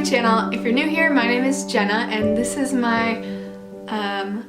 channel. If you're new here, my name is Jenna and this is my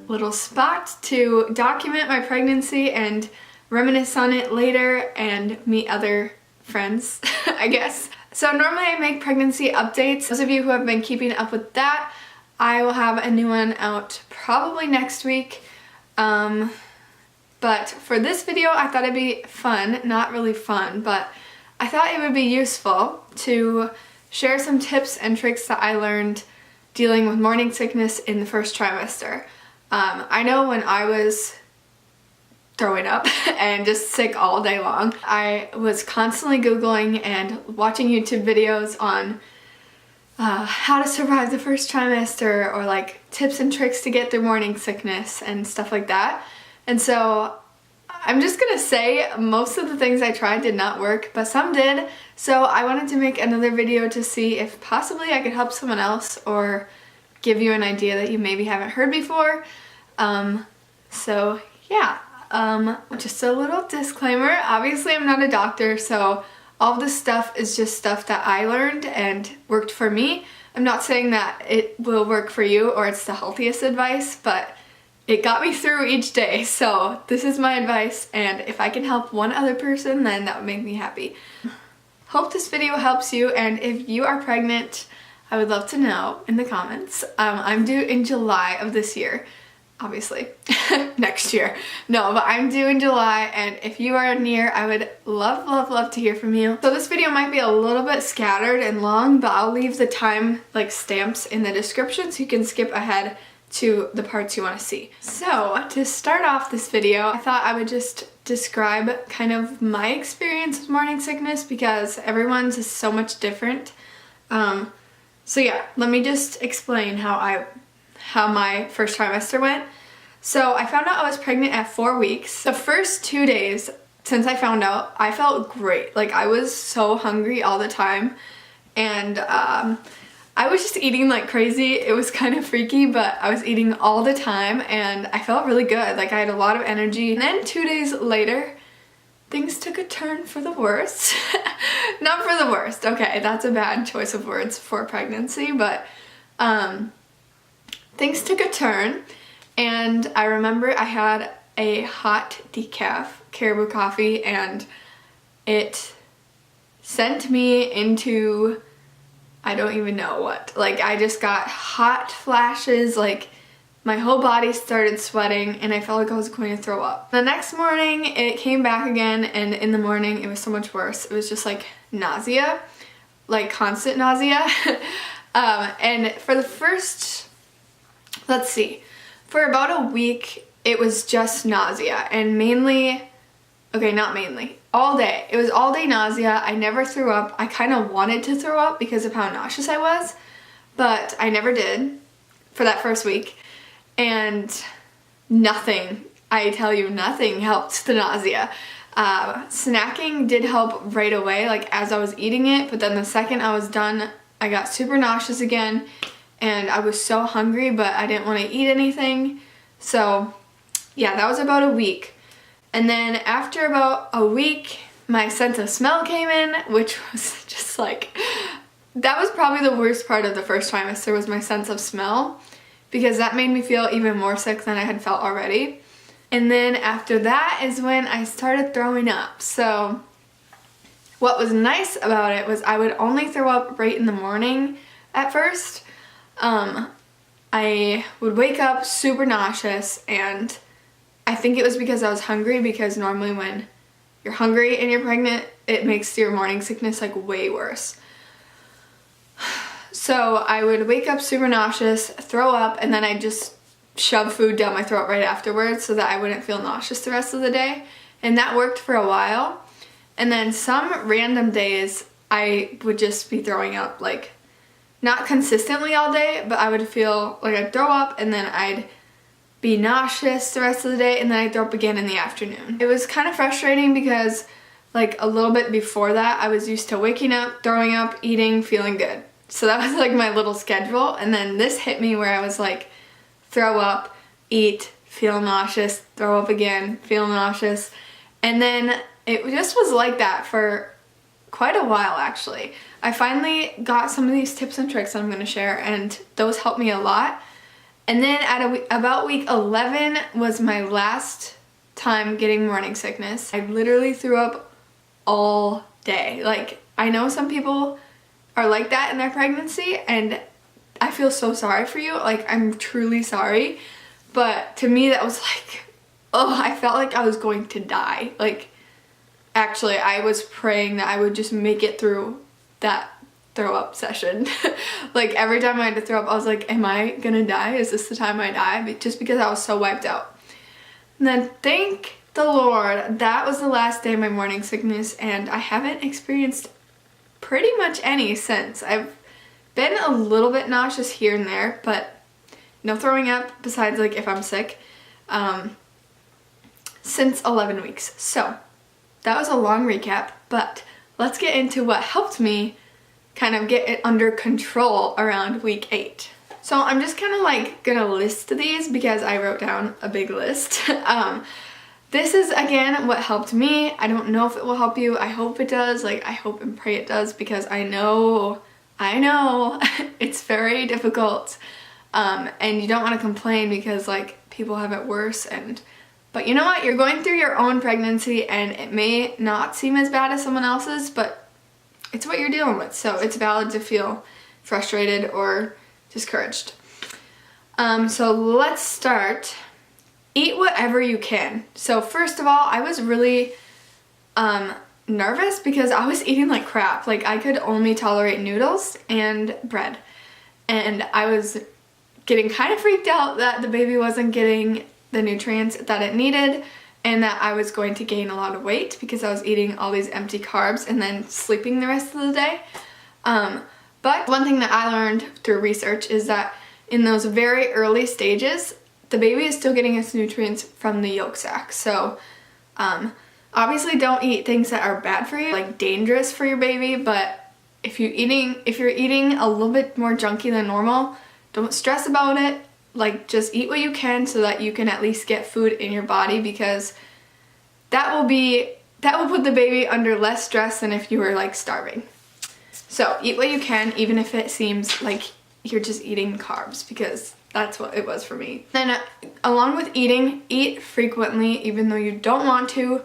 little spot to document my pregnancy and reminisce on it later and meet other friends, I guess. So normally I make pregnancy updates. Those of you who have been keeping up with that, I will have a new one out probably next week. But for this video, I thought it'd be fun, not really fun, but I thought it would be useful to share some tips and tricks that I learned dealing with morning sickness in the first trimester. I know when I was throwing up and just sick all day long, I was constantly Googling and watching YouTube videos on how to survive the first trimester, or like tips and tricks to get through morning sickness and stuff like that. And so I'm just gonna say most of the things I tried did not work, but some did. So I wanted to make another video to see if possibly I could help someone else or give you an idea that you maybe haven't heard before. So yeah, just a little disclaimer. Obviously I'm not a doctor, so all of this stuff is just stuff that I learned and worked for me. I'm not saying that it will work for you or it's the healthiest advice, but it got me through each day. So this is my advice, and if I can help one other person, then that would make me happy. Hope this video helps you, and if you are pregnant, I would love to know in the comments. I'm due in July of this year. Obviously, next year. No, but I'm due in July, and if you are near, I would love to hear from you. So this video might be a little bit scattered and long, but I'll leave the time stamps in the description so you can skip ahead to the parts you want to see. So to start off this video, I thought I would just describe kind of my experience with morning sickness because everyone's is so much different. So yeah, let me just explain how my first trimester went. So I found out I was pregnant at 4 weeks. The first 2 days since I found out, I felt great. Like, I was so hungry all the time, and I was just eating like crazy. It was kind of freaky, but I was eating all the time and I felt really good. Like, I had a lot of energy. And then 2 days later, things took a turn for the worse. Not for the worst. Okay, that's a bad choice of words for pregnancy, but things took a turn, and I remember I had a hot decaf caribou coffee and it sent me into I don't even know what. Like, I just got hot flashes, like my whole body started sweating and I felt like I was going to throw up. The next morning it came back again, and in the morning it was so much worse. It was just like nausea, like constant nausea. And for the first, let's see, for about a week it was just nausea, and mainly, okay, not mainly, all day. It was all day nausea. I never threw up. I kind of wanted to throw up because of how nauseous I was, but I never did for that first week. And nothing, I tell you, nothing helped the nausea. Snacking did help right away, like as I was eating it, but then the second I was done, I got super nauseous again, and I was so hungry, but I didn't want to eat anything. So yeah, that was about a week. And then after about a week, my sense of smell came in, which was just like, that was probably the worst part of the first trimester, was my sense of smell, because that made me feel even more sick than I had felt already. And then after that is when I started throwing up. So what was nice about it was I would only throw up right in the morning at first. I would wake up super nauseous, and I think it was because I was hungry, because normally when you're hungry and you're pregnant, it makes your morning sickness like way worse. So I would wake up super nauseous, throw up, and then I'd just shove food down my throat right afterwards so that I wouldn't feel nauseous the rest of the day. And that worked for a while. And then some random days I would just be throwing up, like not consistently all day, but I would feel like I'd throw up and then I'd be nauseous the rest of the day, and then I'd throw up again in the afternoon. It was kind of frustrating because like a little bit before that I was used to waking up, throwing up, eating, feeling good. So that was like my little schedule, and then this hit me where I was like throw up, eat, feel nauseous, throw up again, feel nauseous, and then it just was like that for quite a while actually. I finally got some of these tips and tricks that I'm going to share, and those helped me a lot. And then at about week 11 was my last time getting morning sickness. I literally threw up all day. Like, I know some people are like that in their pregnancy, and I feel so sorry for you. Like, I'm truly sorry. But to me, that was like, oh, I felt like I was going to die. Like, actually, I was praying that I would just make it through that throw up session. Like, every time I had to throw up, I was like, am I gonna die? Is this the time I die? Just because I was so wiped out. And then thank the Lord, that was the last day of my morning sickness, and I haven't experienced pretty much any since. I've been a little bit nauseous here and there, but no throwing up besides like if I'm sick, since 11 weeks. So that was a long recap, but let's get into what helped me kind of get it under control around week 8. So I'm just kind of like gonna list these because I wrote down a big list. This is again what helped me. I don't know if it will help you. I hope it does. Like, I hope and pray it does, because I know it's very difficult. And you don't want to complain because like people have it worse, but you know what? You're going through your own pregnancy, and it may not seem as bad as someone else's, but it's what you're dealing with. So it's valid to feel frustrated or discouraged. So let's start. Eat whatever you can. So first of all, I was really nervous because I was eating like crap. Like, I could only tolerate noodles and bread. And I was getting kind of freaked out that the baby wasn't getting the nutrients that it needed, and that I was going to gain a lot of weight because I was eating all these empty carbs and then sleeping the rest of the day. But one thing that I learned through research is that in those very early stages, the baby is still getting its nutrients from the yolk sac. So obviously don't eat things that are bad for you, like dangerous for your baby, but if you're eating a little bit more junky than normal, don't stress about it. Like, just eat what you can so that you can at least get food in your body, because that will put the baby under less stress than if you were like starving. So eat what you can, even if it seems like you're just eating carbs, because that's what it was for me. Then along with eating, eat frequently, even though you don't want to.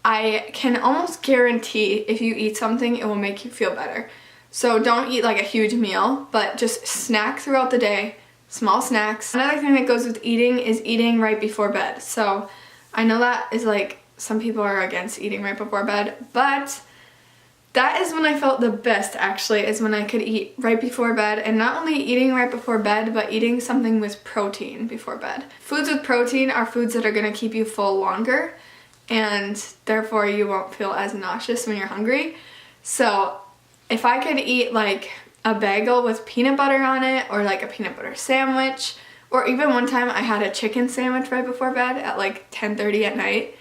I can almost guarantee if you eat something, it will make you feel better. So don't eat like a huge meal, but just snack throughout the day, small snacks. Another thing that goes with eating is eating right before bed. So I know that is like, some people are against eating right before bed, but that is when I felt the best actually, is when I could eat right before bed, and not only eating right before bed, but eating something with protein before bed. Foods with protein are foods that are gonna keep you full longer, and therefore you won't feel as nauseous when you're hungry. So if I could eat like a bagel with peanut butter on it, or like a peanut butter sandwich, or even one time I had a chicken sandwich right before bed at like 10:30 at night.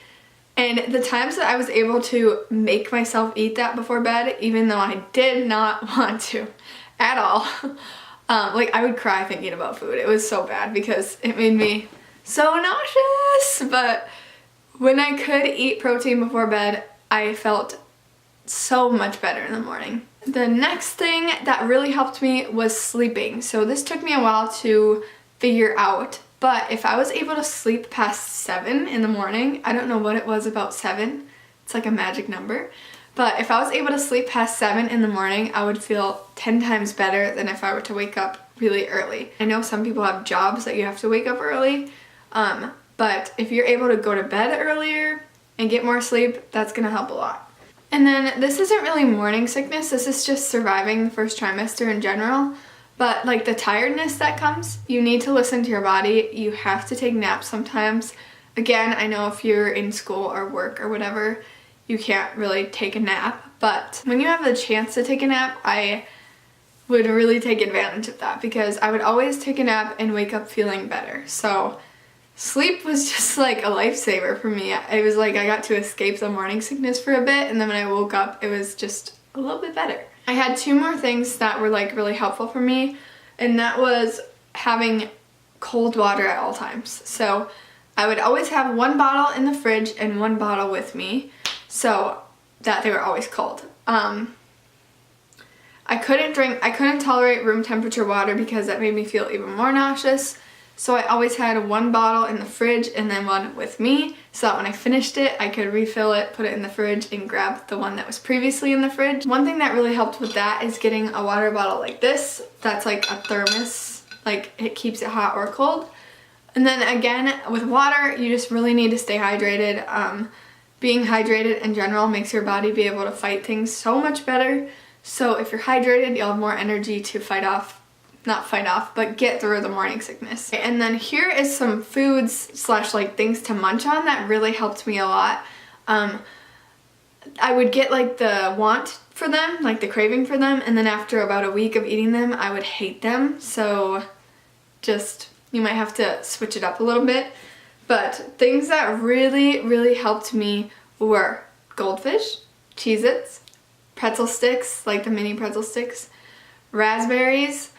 And the times that I was able to make myself eat that before bed, even though I did not want to at all, like I would cry thinking about food. It was so bad because it made me so nauseous. But when I could eat protein before bed, I felt so much better in the morning. The next thing that really helped me was sleeping. So this took me a while to figure out, but if I was able to sleep past 7 in the morning, I don't know what it was about 7, it's like a magic number, but if I was able to sleep past 7 in the morning, I would feel 10 times better than if I were to wake up really early. I know some people have jobs that you have to wake up early, but if you're able to go to bed earlier and get more sleep, that's gonna help a lot. And then this isn't really morning sickness, this is just surviving the first trimester in general. But like the tiredness that comes, you need to listen to your body. You have to take naps sometimes. Again, I know if you're in school or work or whatever, you can't really take a nap. But when you have the chance to take a nap, I would really take advantage of that, because I would always take a nap and wake up feeling better. So sleep was just like a lifesaver for me. It was like I got to escape the morning sickness for a bit, and then when I woke up, it was just a little bit better. I had 2 more things that were like really helpful for me, and that was having cold water at all times. So I would always have 1 bottle in the fridge and 1 bottle with me, so that they were always cold. I couldn't tolerate room temperature water because that made me feel even more nauseous. So I always had one bottle in the fridge and then one with me, so that when I finished it, I could refill it, put it in the fridge, and grab the one that was previously in the fridge. One thing that really helped with that is getting a water bottle like this. That's like a thermos, like it keeps it hot or cold. And then again, with water, you just really need to stay hydrated. Being hydrated in general makes your body be able to fight things so much better. So if you're hydrated, you'll have more energy to but get through the morning sickness. And then here is some foods slash like things to munch on that really helped me a lot. I would get like the want for them, like the craving for them, and then after about a week of eating them, I would hate them. So just, you might have to switch it up a little bit. But things that really, really helped me were goldfish, Cheez-Its, pretzel sticks, like the mini pretzel sticks, raspberries,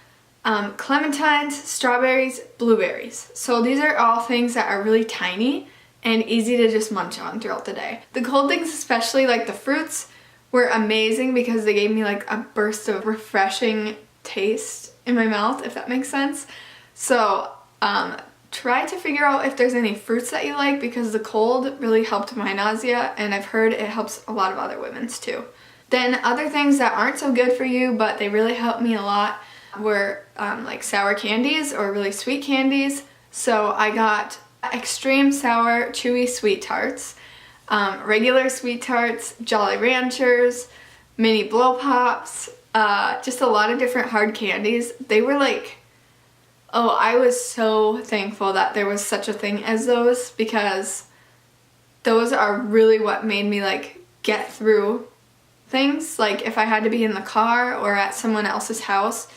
clementines, strawberries, blueberries. So these are all things that are really tiny and easy to just munch on throughout the day. The cold things, especially like the fruits, were amazing because they gave me like a burst of refreshing taste in my mouth, if that makes sense. So try to figure out if there's any fruits that you like, because the cold really helped my nausea, and I've heard it helps a lot of other women's too. Then other things that aren't so good for you, but they really helped me a lot, were like sour candies or really sweet candies. So I got extreme sour chewy sweet tarts, regular sweet tarts, Jolly Ranchers, mini blow pops, just a lot of different hard candies. They were like, oh, I was so thankful that there was such a thing as those, because those are really what made me like get through things. Like if I had to be in the car or at someone else's house,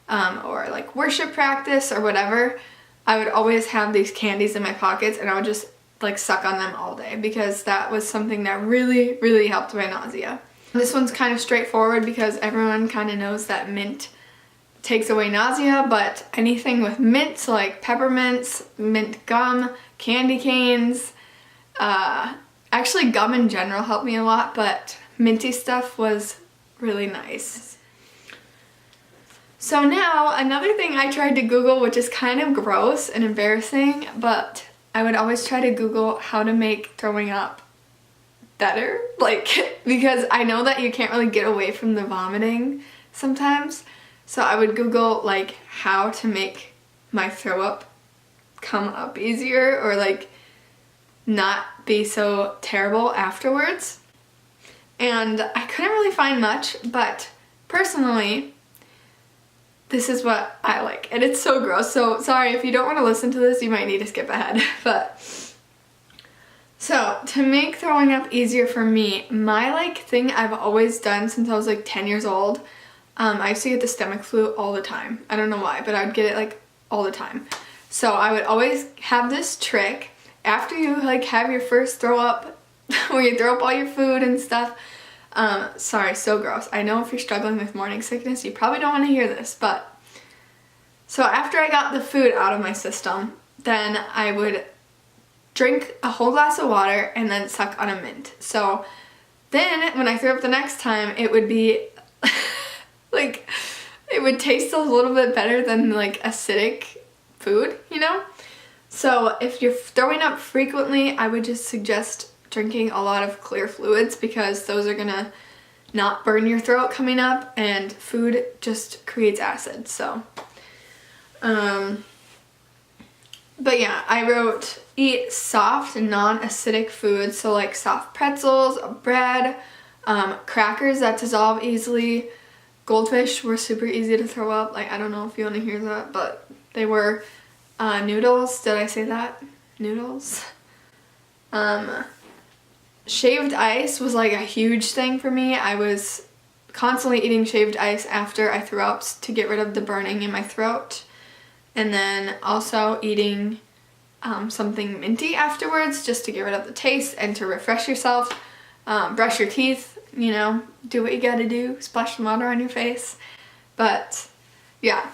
or like worship practice or whatever, I would always have these candies in my pockets and I would just like suck on them all day, because that was something that really, really helped my nausea. This one's kind of straightforward because everyone kind of knows that mint takes away nausea, but anything with mint, so like peppermints, mint gum, candy canes, actually gum in general helped me a lot, but minty stuff was really nice. So now, another thing I tried to Google, which is kind of gross and embarrassing, but I would always try to Google how to make throwing up better, like, because I know that you can't really get away from the vomiting sometimes. So I would Google like how to make my throw up come up easier, or like not be so terrible afterwards. And I couldn't really find much, but personally, this is what I like, and it's so gross, so sorry if you don't want to listen to this, you might need to skip ahead. But so to make throwing up easier for me, my like thing I've always done since I was like 10 years old, I used to get the stomach flu all the time. I don't know why, but I would get it like all the time. So I would always have this trick after you like have your first throw up, where you throw up all your food and stuff. Sorry, so gross. I know if you're struggling with morning sickness, you probably don't want to hear this, but so after I got the food out of my system, then I would drink a whole glass of water and then suck on a mint. So then when I threw up the next time, it would be like, it would taste a little bit better than like acidic food, you know? So if you're throwing up frequently, I would just suggest drinking a lot of clear fluids, because those are gonna not burn your throat coming up, and food just creates acid. So but yeah, I wrote eat soft non-acidic foods, so like soft pretzels, bread, crackers that dissolve easily. Goldfish were super easy to throw up. Like, I don't know if you want to hear that, but they were. Noodles, did I say that? Noodles. Shaved ice was like a huge thing for me. I was constantly eating shaved ice after I threw up to get rid of the burning in my throat. And then also eating something minty afterwards, just to get rid of the taste and to refresh yourself. Brush your teeth, you know, do what you gotta do, splash some water on your face. But yeah,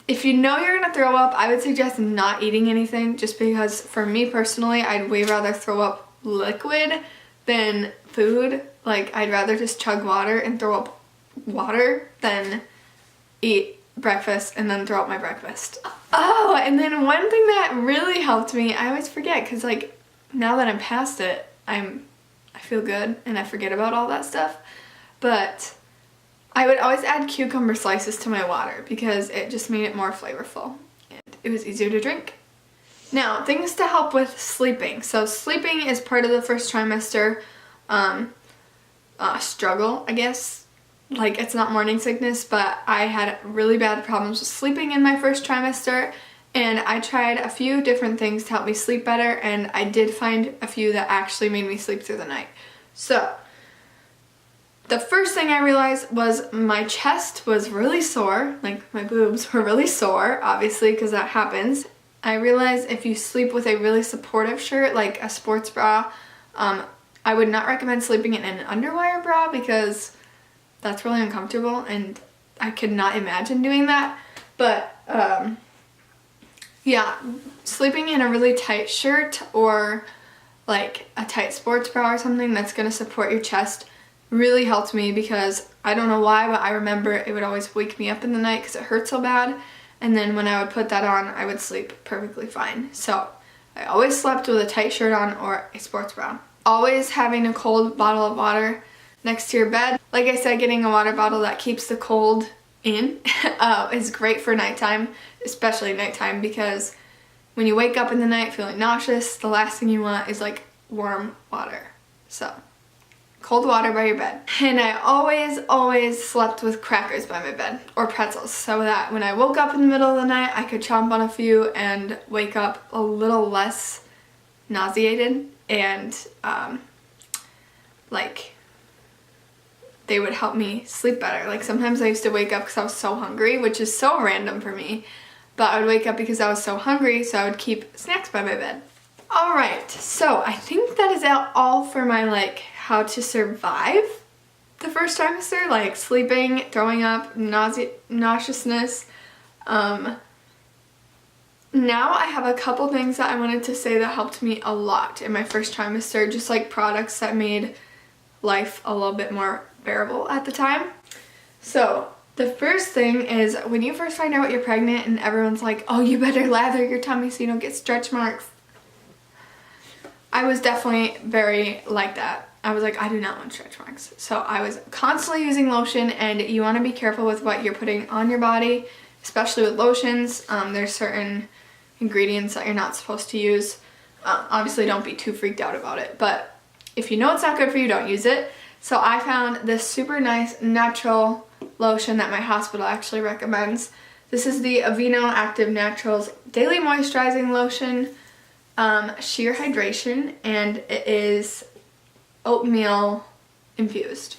if you know you're gonna throw up, I would suggest not eating anything, just because for me personally, I'd way rather throw up liquid than food. Like, I'd rather just chug water and throw up water than eat breakfast and then throw up my breakfast. Oh, and then one thing that really helped me, I always forget, because like now that I'm past it, I feel good and I forget about all that stuff, but I would always add cucumber slices to my water because it just made it more flavorful and it was easier to drink. Now, things to help with sleeping. So sleeping is part of the first trimester struggle, I guess. Like, it's not morning sickness, but I had really bad problems with sleeping in my first trimester, and I tried a few different things to help me sleep better, and I did find a few that actually made me sleep through the night. So, the first thing I realized was my chest was really sore, like my boobs were really sore, obviously, because that happens. I realized if you sleep with a really supportive shirt, like a sports bra, I would not recommend sleeping in an underwire bra because that's really uncomfortable and I could not imagine doing that. But yeah, sleeping in a really tight shirt or like a tight sports bra or something that's going to support your chest really helped me, because I don't know why, but I remember it would always wake me up in the night because it hurt so bad, and then when I would put that on I would sleep perfectly fine. So I always slept with a tight shirt on or a sports bra. Always having a cold bottle of water next to your bed. Like I said, getting a water bottle that keeps the cold in is great for nighttime, especially nighttime, because when you wake up in the night feeling nauseous, the last thing you want is like warm water. So cold water by your bed. And I always slept with crackers by my bed, or pretzels, so that when I woke up in the middle of the night I could chomp on a few and wake up a little less nauseated, and like they would help me sleep better. Like sometimes I used to wake up because I was so hungry, which is so random for me, but I would wake up because I was so hungry, so I would keep snacks by my bed. Alright, so I think that is all for my like how to survive the first trimester, like sleeping, throwing up, nauseousness. Now I have a couple things that I wanted to say that helped me a lot in my first trimester, just like products that made life a little bit more bearable at the time. So the first thing is, when you first find out you're pregnant and everyone's like, oh, you better lather your tummy so you don't get stretch marks. I was definitely very like that. I was like, I do not want stretch marks. So I was constantly using lotion, and you want to be careful with what you're putting on your body, especially with lotions. There's certain ingredients that you're not supposed to use. Obviously don't be too freaked out about it, but if you know it's not good for you, don't use it. So I found this super nice natural lotion that my hospital actually recommends. This is the Aveeno Active Naturals Daily Moisturizing Lotion, Sheer Hydration, and it is oatmeal infused.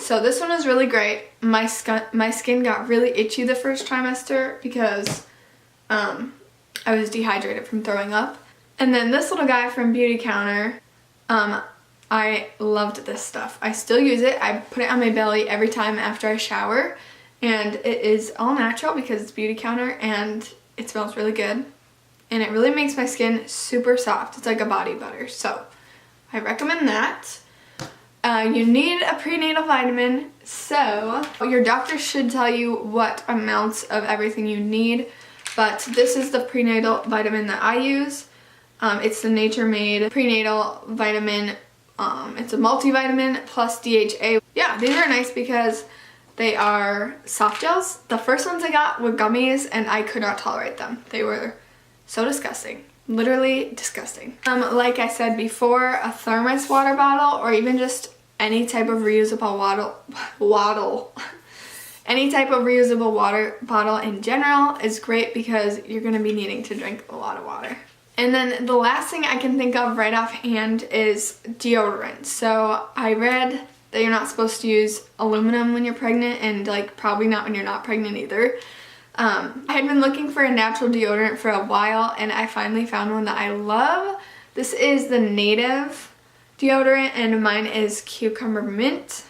So this one is really great. My skin got really itchy the first trimester because I was dehydrated from throwing up. And then this little guy from Beauty Counter, I loved this stuff. I still use it. I put it on my belly every time after I shower, and it is all natural because it's Beauty Counter and it smells really good. And it really makes my skin super soft. It's like a body butter. So I recommend that. You need a prenatal vitamin, so your doctor should tell you what amounts of everything you need, but this is the prenatal vitamin that I use. It's the Nature Made prenatal vitamin. It's a multivitamin plus DHA. Yeah, these are nice because they are soft gels. The first ones I got were gummies and I could not tolerate them. They were so disgusting. Literally disgusting. Like I said before, a thermos water bottle, or even just any type of reusable any type of reusable water bottle in general is great because you're going to be needing to drink a lot of water. And then the last thing I can think of right offhand is deodorant. So I read that you're not supposed to use aluminum when you're pregnant, and like probably not when you're not pregnant either. I had been looking for a natural deodorant for a while, and I finally found one that I love. This is the Native deodorant, and mine is cucumber mint.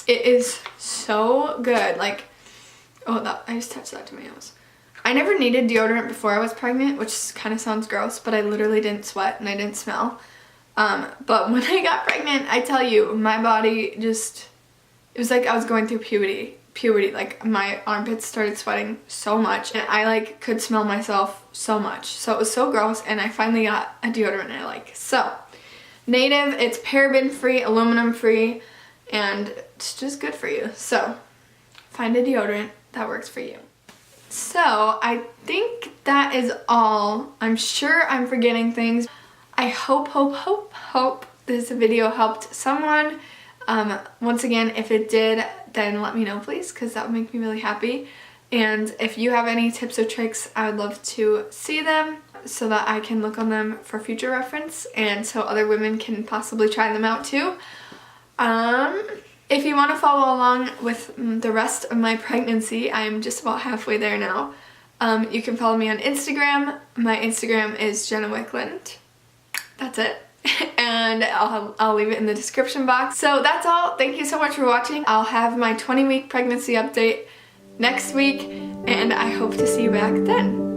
It is so good. Like, oh, I just touched that to my nose. I never needed deodorant before I was pregnant, which kind of sounds gross, but I literally didn't sweat and I didn't smell. But when I got pregnant, I tell you, my body just, it was like I was going through puberty, like my armpits started sweating so much, and I like could smell myself so much. So it was so gross, and I finally got a deodorant I like. So, Native, it's paraben free, aluminum free, and it's just good for you. So, find a deodorant that works for you. So, I think that is all. I'm sure I'm forgetting things. I hope this video helped someone. Once again, if it did, then let me know please, because that would make me really happy. And if you have any tips or tricks, I would love to see them so that I can look on them for future reference and so other women can possibly try them out too. If you want to follow along with the rest of my pregnancy, I'm just about halfway there now. You can follow me on Instagram. My Instagram is Jenna Wickland. That's it. And I'll leave it in the description box. So that's all. Thank you so much for watching. I'll have my 20-week pregnancy update next week, and I hope to see you back then.